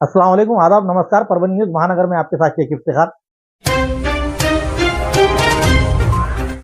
अस्सलाम वालेकुम, आदाब, नमस्कार। परभनी न्यूज़ महानगर में आपके साथ शेख इफ्तिखार।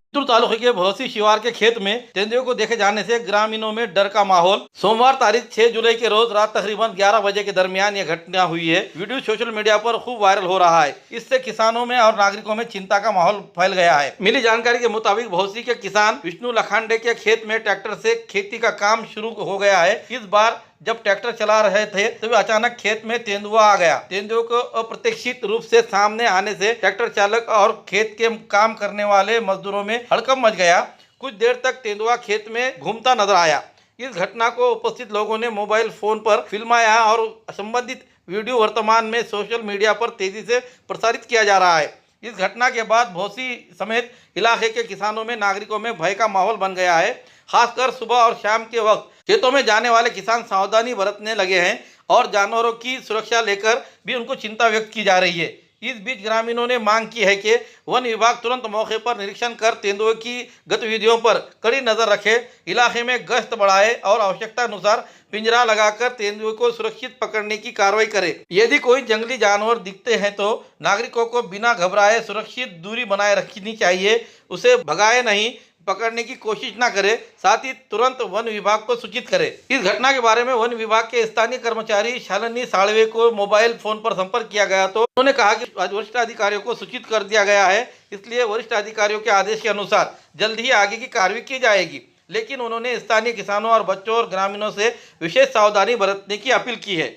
चित्तूर तालुके के भौसी शिवार के खेत में तेंदुए को देखे जाने से ग्रामीणों में डर का माहौल। सोमवार तारीख 6 जुलाई के रोज रात तकरीबन 11 बजे के दरमियान यह घटना हुई है। वीडियो सोशल मीडिया पर खूब वायरल हो रहा है। इससे किसानों में और नागरिकों में चिंता का माहौल फैल गया है। मिली जानकारी के मुताबिक भौसी के किसान विष्णु लखांडे के खेत में ट्रैक्टर से खेती का काम शुरू हो गया है। इस बार जब ट्रैक्टर चला रहे थे तभी अचानक खेत में तेंदुआ आ गया। तेंदुए को अप्रत्याशित रूप से सामने आने से ट्रैक्टर चालक और खेत के काम करने वाले मजदूरों में हड़कंप मच गया। कुछ देर तक तेंदुआ खेत में घूमता नजर आया। इस घटना को उपस्थित लोगों ने मोबाइल फोन पर फिल्माया और संबंधित वीडियो वर्तमान में सोशल मीडिया पर तेजी से प्रसारित किया जा रहा है। इस घटना के बाद भौसी समेत इलाके के किसानों में नागरिकों में भय का माहौल बन गया है। खासकर सुबह और शाम के वक्त खेतों में जाने वाले किसान सावधानी बरतने लगे हैं और जानवरों की सुरक्षा लेकर भी उनको चिंता व्यक्त की जा रही है। इस बीच ग्रामीणों ने मांग की है कि वन विभाग तुरंत मौके पर निरीक्षण कर तेंदुए की गतिविधियों पर कड़ी नजर रखे, इलाके में गश्त बढ़ाए और आवश्यकता अनुसार पिंजरा लगाकर तेंदुए को सुरक्षित पकड़ने की कार्रवाई करे। यदि कोई जंगली जानवर दिखते हैं तो नागरिकों को बिना घबराए सुरक्षित दूरी बनाए रखनी चाहिए। उसे भगाए नहीं, पकड़ने की कोशिश न करे, साथ ही तुरंत वन विभाग को सूचित करे। इस घटना के बारे में वन विभाग के स्थानीय कर्मचारी शालिनी साळवे को मोबाइल फोन पर संपर्क किया गया तो उन्होंने कहा कि वरिष्ठ अधिकारियों को सूचित कर दिया गया है, इसलिए वरिष्ठ अधिकारियों के आदेश के अनुसार जल्द ही आगे की कार्रवाई की जाएगी। लेकिन उन्होंने स्थानीय किसानों और बच्चों और ग्रामीणों से विशेष सावधानी बरतने की अपील की है।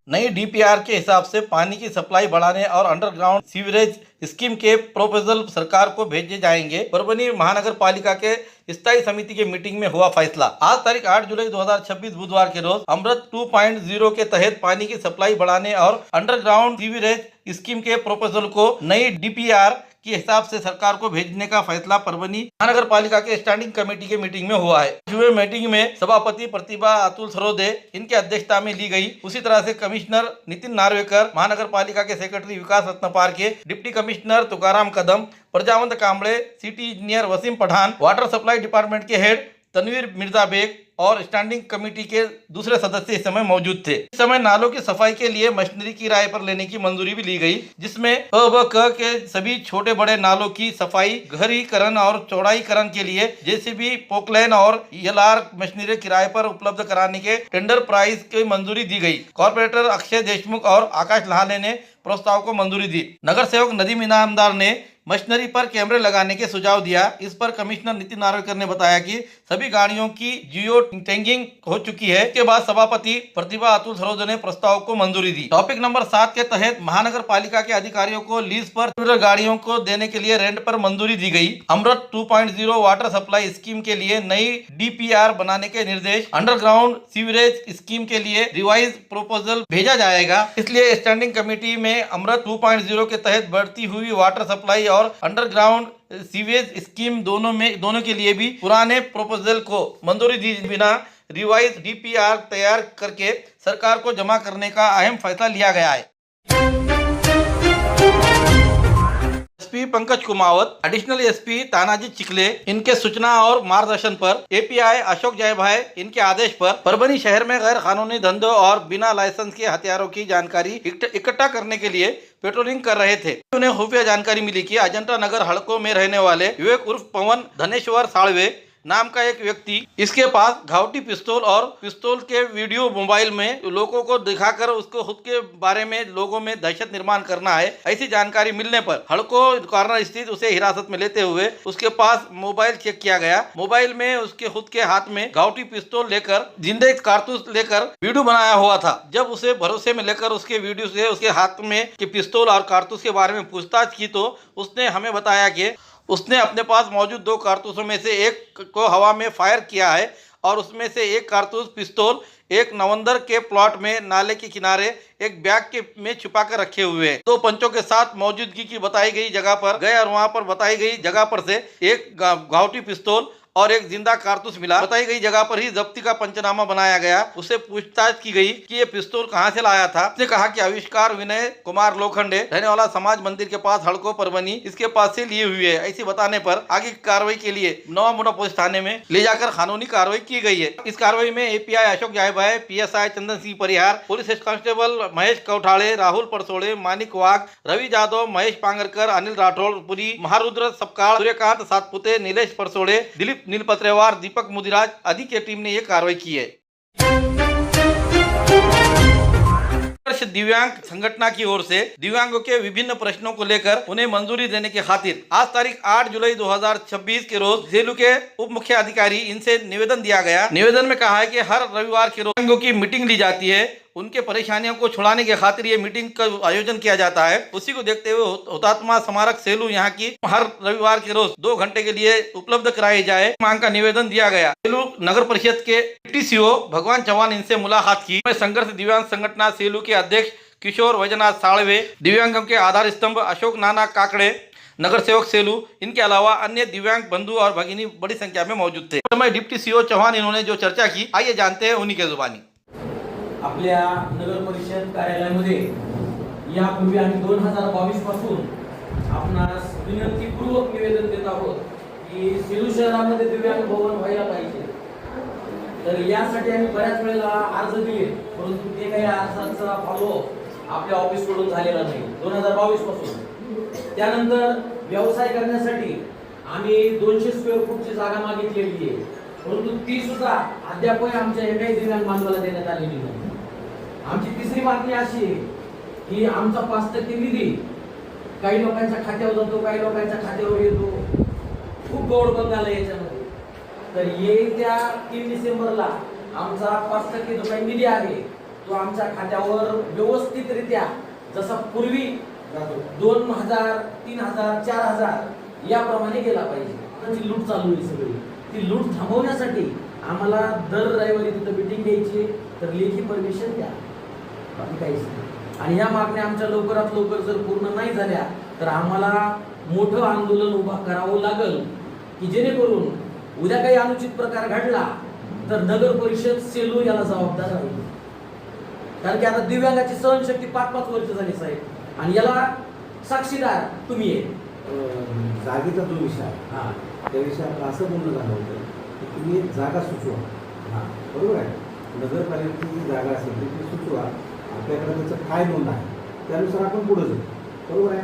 नई डीपीआर के हिसाब से पानी की सप्लाई बढ़ाने और अंडरग्राउंड सीवरेज स्कीम के प्रोपोजल सरकार को भेजे जाएंगे। परभनी महानगर पालिका के स्थायी समिति की मीटिंग में हुआ फैसला। आज तारीख 8 जुलाई 2026 बुधवार के रोज अमृत 2.0 के तहत पानी की सप्लाई बढ़ाने और अंडरग्राउंड सीवरेज स्कीम के प्रोपोजल को नई डीपीआर के हिसाब से सरकार को भेजने का फैसला परभनी महानगर पालिका के स्टैंडिंग कमेटी के मीटिंग में हुआ है। हुए मीटिंग में सभापति प्रतिभा अतुल सरोदे इनके अध्यक्षता में ली गई। उसी तरह से कमिश्नर नितिन नार्वेकर, महानगर पालिका के secretary Vikas Ratnaparkhe, deputy commissioner Tukaram Kadam, Prajavant Kamble, city engineer Wasim Pathan, water supply department के हेड तनवीर मिर्जा बेग और स्टैंडिंग कमेटी के दूसरे सदस्य इस समय मौजूद थे। इस समय नालों की सफाई के लिए मशीनरी किराए पर लेने की मंजूरी भी ली गई, जिसमें अ व क के सभी छोटे बड़े नालों की सफाई, गहरीकरण और चौड़ाईकरण के लिए जेसीबी, पोकलैन और एलआर मशीनरी किराए पर उपलब्ध कराने के टेंडर प्राइस की मंजूरी दी गई। कॉर्पोरेटर अक्षय देशमुख और आकाश लहाने ने प्रस्ताव को मंजूरी दी। नगर सेवक नदीम इनामदार ने मशीनरी पर कैमरे लगाने के सुझाव दिया। इस पर कमिश्नर नितिन नार्वेकर ने बताया कि सभी गाड़ियों की जियो टैगिंग हो चुकी है। इसके बाद सभापति प्रतिभा अतुल सरोदे ने प्रस्ताव को मंजूरी दी। टॉपिक नंबर 7 के तहत महानगर पालिका के अधिकारियों को लीज पर टू गाड़ियों को देने के लिए रेंट पर मंजूरी दी गई। अमृत 2.0 वाटर सप्लाई स्कीम के लिए नई डीपीआर बनाने के निर्देश। अंडरग्राउंड सीवरेज स्कीम के लिए रिवाइज प्रोपोजल भेजा जाएगा। इसलिए स्टैंडिंग कमेटी में अमृत 2.0 के तहत बढ़ती हुई वाटर सप्लाई और अंडरग्राउंड सीवेज स्कीम दोनों के लिए भी पुराने प्रोपोजल को मंजूरी दी बिना रिवाइज डीपीआर तैयार करके सरकार को जमा करने का अहम फैसला लिया गया है। SP Pankaj Kumawat, additional SP Tanaji Chikhale इनके सूचना और मार्गदर्शन पर एपीआई अशोक जयभाई इनके आदेश पर परभनी शहर में गैर कानूनी धंधों और बिना लाइसेंस के हथियारों की जानकारी इकट्ठा करने के लिए पेट्रोलिंग कर रहे थे। उन्हें खुफिया जानकारी मिली कि अजंता नगर हड़कों में रहने वाले विवेक उर्फ पवन धनेश्वर साळवे नाम का एक व्यक्ति, इसके पास घावटी पिस्तौल और पिस्तौल के वीडियो मोबाइल में लोगों को दिखाकर उसको खुद के बारे में लोगों में दहशत निर्माण करना है। ऐसी जानकारी मिलने पर हड़को कॉर्नर स्थित उसे हिरासत में लेते हुए उसके पास मोबाइल चेक किया गया। मोबाइल में उसके खुद के हाथ में घावटी पिस्तौल लेकर जिंदे कारतूस लेकर वीडियो बनाया हुआ था। जब उसे भरोसे में लेकर उसके वीडियो से उसके हाथ में के पिस्तौल और कारतूस के बारे में पूछताछ की तो उसने हमें बताया कि उसने अपने पास मौजूद 2 कारतूसों में से एक को हवा में फायर किया है और उसमें से एक कारतूस पिस्तौल एक नवंदर के प्लॉट में नाले के किनारे एक बैग में छुपा कर रखे हुए हैं। 2 पंचों के साथ मौजूदगी की बताई गई जगह पर गए और वहां पर बताई गई जगह पर से एक घावटी पिस्तौल और एक जिंदा कारतूस मिला। बताई गई जगह पर ही जब्ती का पंचनामा बनाया गया। उससे पूछताछ की गई कि ये पिस्तौल कहां से लाया था। उसने कहा कि आविष्कार विनय कुमार लोखंडे, रहने वाला समाज मंदिर के पास हड़को परभनी, इसके पास से लिए हुई है। ऐसी बताने पर आगे की कार्रवाई के लिए नवा मुंडा पुलिस थाने में ले जाकर कानूनी कार्रवाई की गई है। इस कार्रवाई में API Ashok Jaybhai, PSI Chandan Singh Parihar, police head constable Mahesh Kauthade, Rahul Parsode, Manik Wagh, Ravi Jadhav, Mahesh Pangarkar, Anil Rathod Puri, Maharudra Sapkal, Suryakant Satpute, Nilesh Parsode, Dilip Nilpatrewar, Deepak Mudiraj आदि की टीम ने ये कार्रवाई की है। दिव्यांग संगठन की ओर से दिव्यांगों के विभिन्न प्रश्नों को लेकर उन्हें मंजूरी देने की खातिर आज तारीख 8 जुलाई 2026 के रोज सेलू के उप मुख्य अधिकारी इनसे निवेदन दिया गया। निवेदन में कहा है कि हर रविवार के रोज दिव्यांगों की मीटिंग ली जाती है। उनके परेशानियों को छुड़ाने के खातिर ये मीटिंग का आयोजन किया जाता है। उसी को देखते हुए हुतात्मा स्मारक सेलू यहाँ की हर रविवार के रोज 2 घंटे के लिए उपलब्ध कराई जाए, मांग का निवेदन दिया गया। सेलू नगर परिषद के टीसीओ भगवान चौहान इनसे मुलाकात की। संघर्ष दिव्यांग संगठन सेलू के अध्यक्ष किशोर वैजनाथ साळवे, दिव्यांगों के आधार स्तंभ अशोक नाना काकड़े, नगर सेवक सेलू, इनके अलावा अन्य दिव्यांग बंधु और भगिनी बड़ी संख्या में मौजूद थे। समय डिप्टी सीओ चौहान इन्होंने जो चर्चा की, आइए जानते हैं उन्हीं के जुबानी। आपल्या नगर परिषद कार्यालयामध्ये यापूर्वी आम्ही 2022 पासून आपणास विनंतीपूर्वक निवेदन देत आहोत की सेलू शहरामध्ये दिव्यांग भवन व्हायला पाहिजे। तर यासाठी आम्ही बऱ्याच वेळेला अर्ज दिले, परंतु ते काही अर्जाचा फॉलो आपल्या ऑफिस कडून झालेला नाही 2022 पासून। त्यानंतर व्यवसाय करण्यासाठी आम्ही 200 स्क्वेअर फूटची जागा मागितलेली आहे, परंतु ती सुद्धा अद्याप आमच्या एकाही दिव्यांग बांधवाला देण्यात आलेली नाही। आमची तिसरी मागणी अशी आहे की आमचा 5% निधी काही लोकांच्या खात्यावर जातो, काही लोकांच्या खात्यावर येतो, खूप गोड बंगाल आहे याच्यामध्ये। तर येत्या 3 डिसेंबरला आमचा 5% जो काही निधी आहे तो आमच्या खात्यावर व्यवस्थितरित्या जसा पूर्वी 2000, 3000, 4000 याप्रमाणे गेला पाहिजे। त्याची लूट चालू आहे सगळी, ती लूट थांबवण्यासाठी आम्हाला दर रविवारी तिथं मीटिंग घ्यायची, तर लेखी परमिशन द्या, बाकी काहीच नाही। आणि या मागण्या आमच्या लवकरात लवकर जर पूर्ण नाही झाल्या तर आम्हाला मोठं आंदोलन उभा करावं लागेल की जेणेकरून उद्या काही अनुचित प्रकार घडला तर नगर परिषद सेलू याला जबाबदार राहील। कारण की आता दिव्यांगाची सहनशक्ती 5-5 वर्ष झाली साहेब, आणि याला साक्षीदार तुम्ही आहे। जागेचा जो विषय आहे त्या विषयात असं बोलणं झालं होतं की तुम्ही जागा सुचवा, बरोबर आहे, नगरपालिकेची जी जागा असेल ती सुचवा, आपल्याकडे त्याचं काय नोंद आहे त्यानुसार आपण पुढे जाऊ, बरोबर आहे,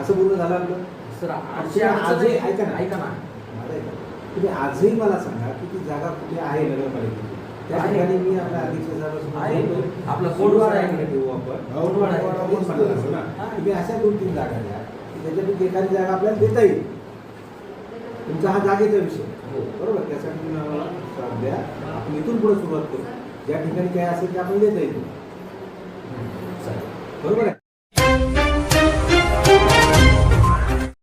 असं बोलणं झालं आपलं। सर आजही ऐका ना ऐका ना माझं ऐका, तुम्ही आजही मला सांगा की ती जागा कुठे आहे नगरपालिकेची, त्या ठिकाणी मी आपल्या अध्यक्ष आपला कोडवाडा आहे ठेवू आपण ना, तुम्ही अशा 2-3 जागा द्या की त्याच्यापैकी एखादी जागा आपल्याला देता येईल। तुमचा हा जागेचा विषय बरोबर, त्यासाठी तुम्ही आम्हाला साथ द्या, आपण इथून पुढे सुरुवात करू, ज्या ठिकाणी काय असेल ते आपण देता येईल, बरोबर आहे।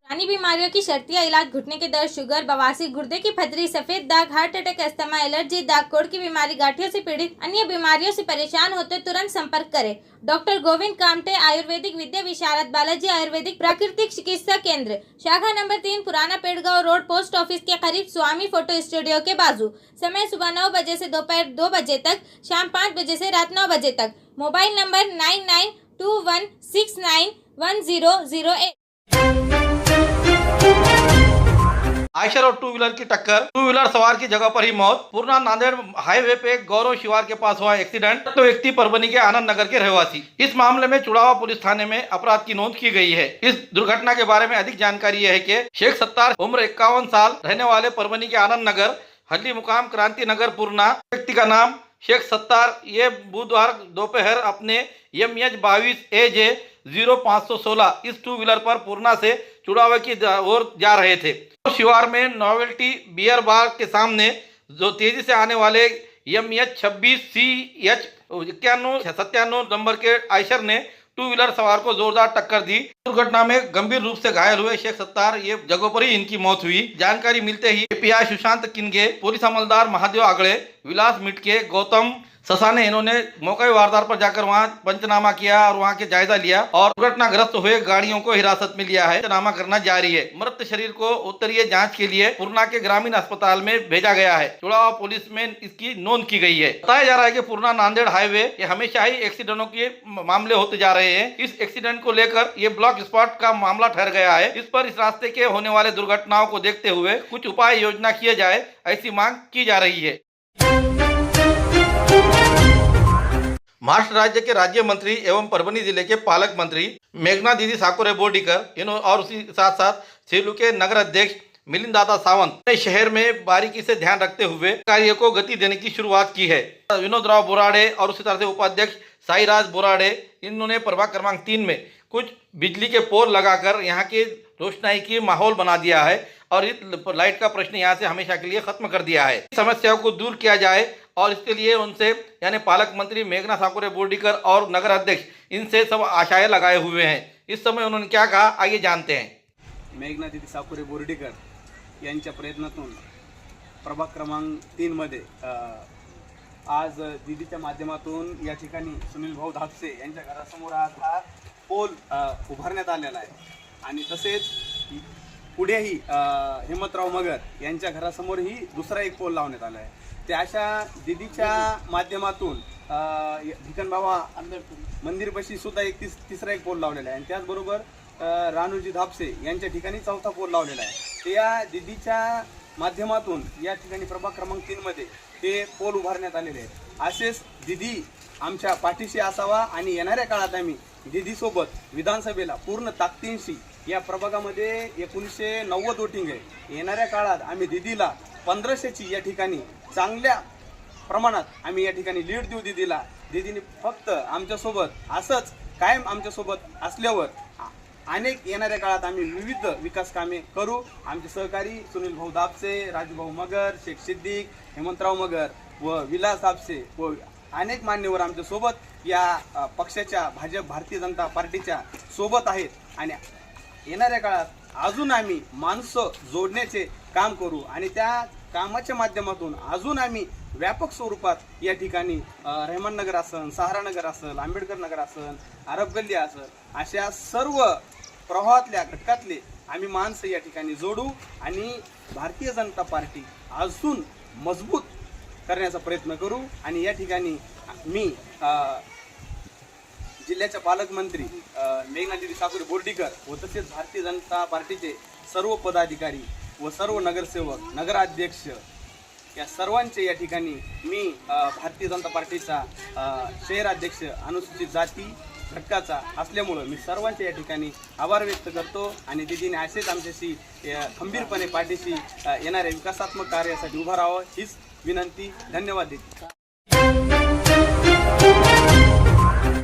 पुरानी बीमारियों की शर्तियाँ इलाज, घुटने के दर्द, शुगर, बवासीर, गुर्दे की पथरी, सफेद दाग, हार्ट अटैक, अस्थमा, एलर्जी, दाग कोड़ की बीमारी, गांठियों से पीड़ित अन्य बीमारियों से परेशान होते तुरंत संपर्क करें। डॉक्टर गोविंद कामटे, आयुर्वेदिक विद्या विशारद, बालाजी आयुर्वेदिक प्राकृतिक चिकित्सा केंद्र, शाखा नंबर 3, पुराना पेड़गांव रोड, पोस्ट ऑफिस के करीब, स्वामी फोटो स्टूडियो के बाजू। समय सुबह 9 बजे से दोपहर 2 बजे तक, शाम 5 बजे से रात 9 बजे तक। Mobile number 9921691008। आयशर और 2 व्हीलर की टक्कर, 2 व्हीलर सवार की जगह पर ही मौत। पूर्णा नांदेड़ हाईवे पे गौरव शिवार के पास हुआ एक्सीडेंट। तो व्यक्ति परभनी के आनंद नगर के रहवासी। इस मामले में चुड़ावा पुलिस थाने में अपराध की नोंद की गई है। इस दुर्घटना के बारे में अधिक जानकारी यह है कि शेख सत्तार उम्र 51 साल, रहने वाले परभनी के आनंद नगर, हल्ली मुकाम क्रांति नगर पूर्णा। व्यक्ति का नाम शेख सत्तार, ये बुधवार दोपहर अपने MH 22 AJ 0516 इस 2 व्हीलर पर पूर्णा से चुड़ावा की ओर जा रहे थे। शिवार में नोवेल्टी बियर बार के सामने जो तेजी से आने वाले MH 26 CH 9197 नंबर के आयशर ने 2 व्हीलर सवार को जोरदार टक्कर दी। दुर्घटना में गंभीर रूप से घायल हुए शेख सत्तार, ये जगह पर ही इनकी मौत हुई। जानकारी मिलते ही एपीआई सुशांत किनगे, पुलिस अमलदार महादेव आगड़े, विलास मिटके, गौतम ससा ने इन्होंने मौके वारदात पर जाकर वहां पंचनामा किया और वहां के जायजा लिया और दुर्घटनाग्रस्त हुए गाड़ियों को हिरासत में लिया है। पंचनामा करना जारी है। मृत शरीर को उत्तरीय जांच के लिए पूर्णा के ग्रामीण अस्पताल में भेजा गया है। चुड़ावा पुलिस में इसकी नोंद की गई है। बताया जा रहा है कि पूर्णा नांदेड़ हाईवे ये हमेशा ही एक्सीडेंटों के मामले होते जा रहे हैं। इस एक्सीडेंट को लेकर ये ब्लॉक स्पॉट का मामला ठहर गया है। इस पर इस रास्ते के होने वाले दुर्घटनाओं को देखते हुए कुछ उपाय योजना किए जाए, ऐसी मांग की जा रही है। महाराष्ट्र राज्य के राज्य मंत्री एवं परभनी जिले के पालक मंत्री मेघना दीदी साकुरे बोर्डीकर और उसी साथ साथ सेलू के नगर अध्यक्ष मिलिंद दादा सावंत ने शहर में बारीकी से ध्यान रखते हुए कार्य को गति देने की शुरुआत की है। विनोद राव बोराडे और उसी तरह से उपाध्यक्ष साईराज बोराडे इन्होंने प्रभाग क्रमांक 3 में कुछ बिजली के पोल लगाकर यहाँ के रोशनाई की माहौल बना दिया है और इस लाइट का प्रश्न यहाँ से हमेशा के लिए खत्म कर दिया है। समस्याओं को दूर किया जाए और इसके लिए उनसे यानी पालक मंत्री मेघना साकुरे बोर्डीकर और नगर अध्यक्ष इनसे सब आशाएं लगाए हुए हैं। इस समय उन्होंने क्या कहा, आइए जानते हैं। मेघना दीदी साकुरे बोर्डीकर यांच्या प्रयत्नातून प्रभाग क्रमांक 3 मध्ये आज दीदीच्या माध्यमातून या ठिकाणी सुनील भाऊ धापसे यांच्या घरासमोर आज हा पोल उभारण्यात आलेला आहे आणि तसेच पुढेही हेमंतराव मगर यांच्या घरासमोरही दुसरा एक पोल लावण्यात आला आहे। ते अशा दीदीच्या माध्यमातून भिकनबाबा मंदिरपाशी सुद्धा एक तिसरा एक पोल लावलेला आहे आणि त्याचबरोबर रानूजी धापसे यांच्या ठिकाणी चौथा पोल लावलेला आहे। ते या दीदीच्या माध्यमातून या ठिकाणी प्रभाग क्रमांक 3 मध्ये ते पोल उभारण्यात आलेले आहेत। असेच दीदी आमच्या पाठीशी असावा आणि येणाऱ्या काळात आम्ही दीदीसोबत विधानसभेला पूर्ण ताकदीनिशी या प्रभागामध्ये 1990 वोटिंग आहे। येणाऱ्या काळात आम्ही दीदीला 1500ची या ठिकाणी चांगल्या प्रमाणात आम्ही या ठिकाणी लीड देऊ दीदीला। दीदीने फक्त आमच्यासोबत असंच कायम आमच्यासोबत असल्यावर अनेक येणाऱ्या काळात आम्ही विविध विकास कामे करू। आमचे सहकारी सुनील भाऊ दापसे, राजूभाऊ मगर, शेख सिद्दीक, हेमंतराव मगर व विलास दापसे व अनेक मान्यवर आमच्या सोबत या पक्षाच्या भाजप भारतीय जनता पार्टीच्या सोबत आहेत आणि येणाऱ्या काळात अजून आम्ही माणसं जोडण्याचे काम करू आणि त्या कामाच्या माध्यमातून अजून आम्ही व्यापक स्वरूपात या ठिकाणी रहमान नगर असेल, सहारा नगर असेल, आंबेडकर नगर असेल, अरब गल्ली असेल अशा सर्व प्रवाहातल्या घटकातले आम्ही माणसं या ठिकाणी जोडू आणि भारतीय जनता पार्टी अजून मजबूत करण्याचा प्रयत्न करू। आणि या ठिकाणी मी जिल्ह्याच्या पालकमंत्री मेघना दीदी साकुरे बोर्डीकर व तसेच भारतीय जनता पार्टीचे सर्व पदाधिकारी व सर्व नगरसेवक, नगराध्यक्ष या सर्वांचे या ठिकाणी मी भारतीय जनता पार्टीचा शहराध्यक्ष अनुसूचित जाती घटकाचा असल्यामुळं मी सर्वांच्या या ठिकाणी आभार व्यक्त करतो आणि दीदीने असेच आमच्याशी खंबीरपणे पाठीशी येणाऱ्या विकासात्मक कार्यासाठी उभा राहावं हीच विनंती। धन्यवाद दीदी।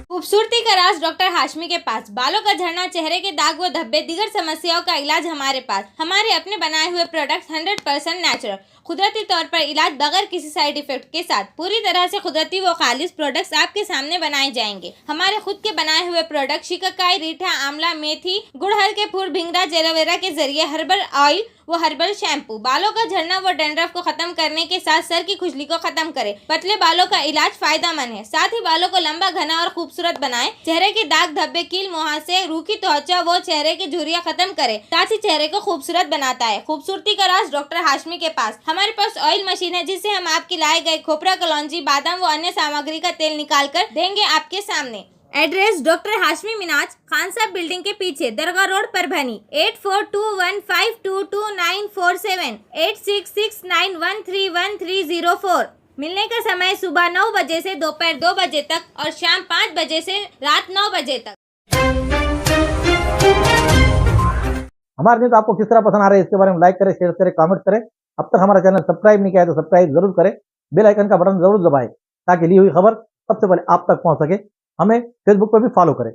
खूबसूरती का राज डॉक्टर हाशमी के पास। बालों का झड़ना, चेहरे के दाग व धब्बे, दीगर समस्याओं का इलाज हमारे पास। हमारे अपने बनाए हुए प्रोडक्ट्स 100% नेचुरल, कुदरती तौर पर इलाज बगैर किसी साइड इफेक्ट के साथ। पूरी तरह से कुदरती व खालिश प्रोडक्ट्स आपके सामने बनाए जाएंगे। हमारे खुद के बनाए हुए प्रोडक्ट शिकाकाई, रीठा, आंवला, मेथी, गुड़हल के फूल, भिंगरा, एलोवेरा के जरिए हर्बल ऑयल वो हर्बल शैम्पू बालों का झड़ना व डैंड्रफ को खत्म करने के साथ सर की खुजली को खत्म करे। पतले बालों का इलाज फायदेमंद है, साथ ही बालों को लंबा, घना और खूबसूरत बनाए। चेहरे के दाग, धब्बे, कील, मुहासे, रूखी त्वचा वो चेहरे की झुर्रियां खत्म करे, साथ ही चेहरे को खूबसूरत बनाता है। खूबसूरती का राज डॉक्टर हाशमी के पास। हमारे पास ऑयल मशीन है जिससे हम आपके लाए गए खोपरा, कलौंजी, बादाम व अन्य सामग्री का तेल निकाल कर देंगे आपके सामने। एड्रेस डॉक्टर हाशमी मिनाज, खान साहब बिल्डिंग के पीछे, दरगाह रोड, परभनी। 8421522947 8669131304। मिलने का समय सुबह 9 बजे से दोपहर 2 बजे तक और शाम 5 बजे से रात 9 बजे तक। हमारे न्यूज आपको किस तरह पसंद आ रहा है इसके बारे में लाइक करें, शेयर करें, कमेंट करें। अब तक हमारा चैनल सब्सक्राइब नहीं किया है तो सब्सक्राइब जरूर करें, बेल आइकन का बटन जरूर दबाएं ताकि ली हुई खबर सबसे पहले आप तक पहुंच सके। हमें फेसबुक पर भी फॉलो करें।